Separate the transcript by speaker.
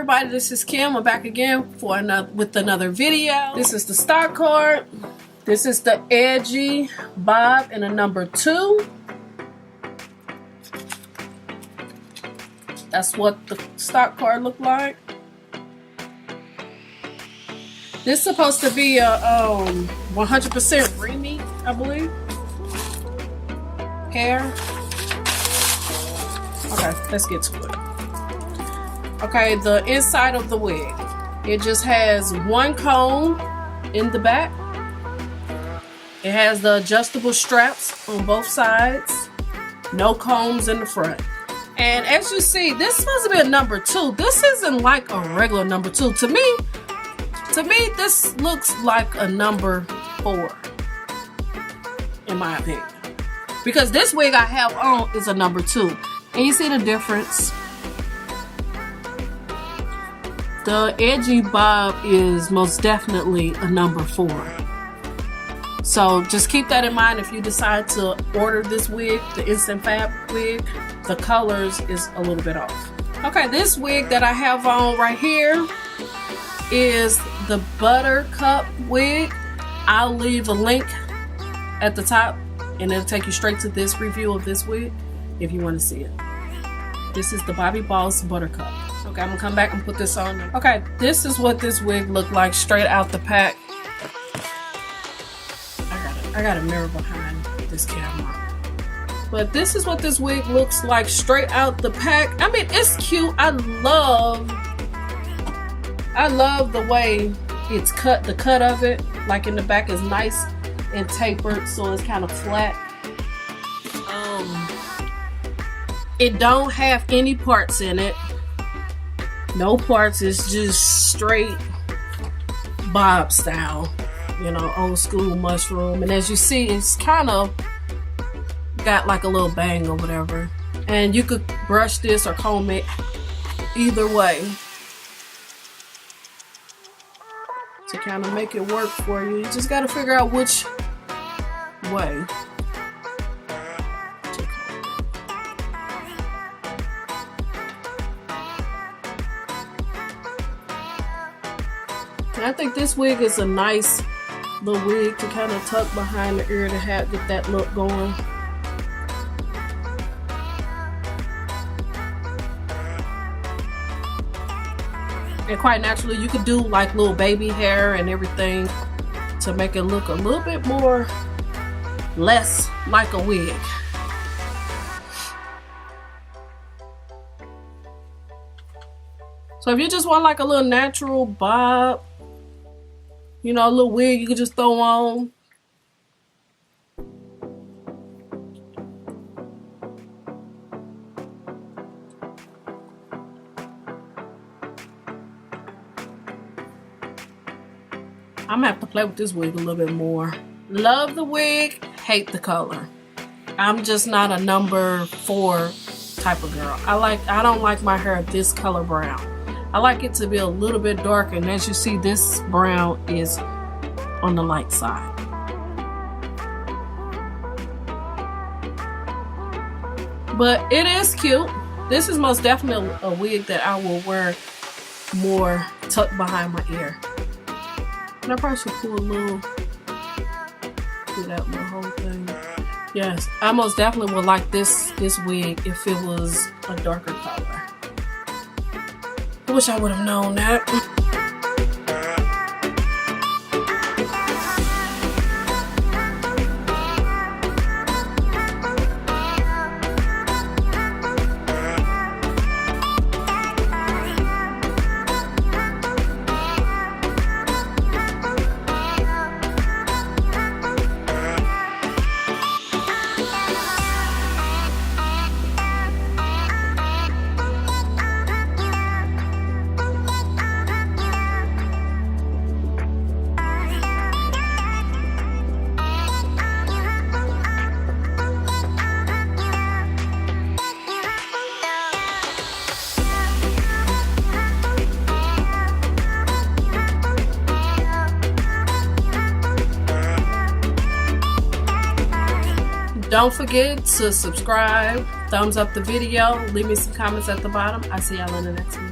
Speaker 1: everybody, this is Kim. I'm back again for with another video. This is the stock card. This is the EDGY BOB in a number 2. That's what the stock card looked like. This is supposed to be a 100% Remy, I believe, hair. Okay, let's get to it. Okay, the inside of the wig. It just has one comb in the back. It has the adjustable straps on both sides. No combs in the front. And as you see, this is supposed to be a number 2. This isn't like a regular number 2. To me, this looks like a number 4, in my opinion. Because this wig I have on is a number 2. And you see the difference. The EDGY BOB is most definitely a number 4. So just keep that in mind if you decide to order this wig, the Instant Fab wig. The colors is a little bit off. Okay, this wig that I have on right here is the Buttercup wig. I'll leave a link at the top and it'll take you straight to this review of this wig if you want to see it. This is the Bobby Boss Buttercup. Okay, I'm gonna come back and put this on. Okay, this is what this wig looked like straight out the pack. I got a mirror behind this camera. But this is what this wig looks like straight out the pack. I mean, it's cute. I love the way it's cut. The cut of it, like in the back, is nice and tapered, so it's kind of flat. It don't have any parts in it. No parts. It's just straight bob style, you know, old school mushroom. And as you see, it's kind of got like a little bang or whatever. And you could brush this or comb it either way to kind of make it work for you. You just got to figure out which way. And I think this wig is a nice little wig to kind of tuck behind the ear to get that look going. And quite naturally, you could do like little baby hair and everything to make it look a little bit more, less like a wig. So if you just want like a little natural bob, you know, a little wig you could just throw on. I'm gonna have to play with this wig a little bit more. Love the wig, hate the color. I'm just not a number 4 type of girl. I don't like my hair this color brown. I like it to be a little bit darker, and as you see, this brown is on the light side. But it is cute. This is most definitely a wig that I will wear more tucked behind my ear. And I probably should pull a little, do that little whole thing. Yes, I most definitely would like this wig if it was a darker color. I wish I would have known that. Don't forget to subscribe, thumbs up the video, leave me some comments at the bottom. I'll see y'all in the next one.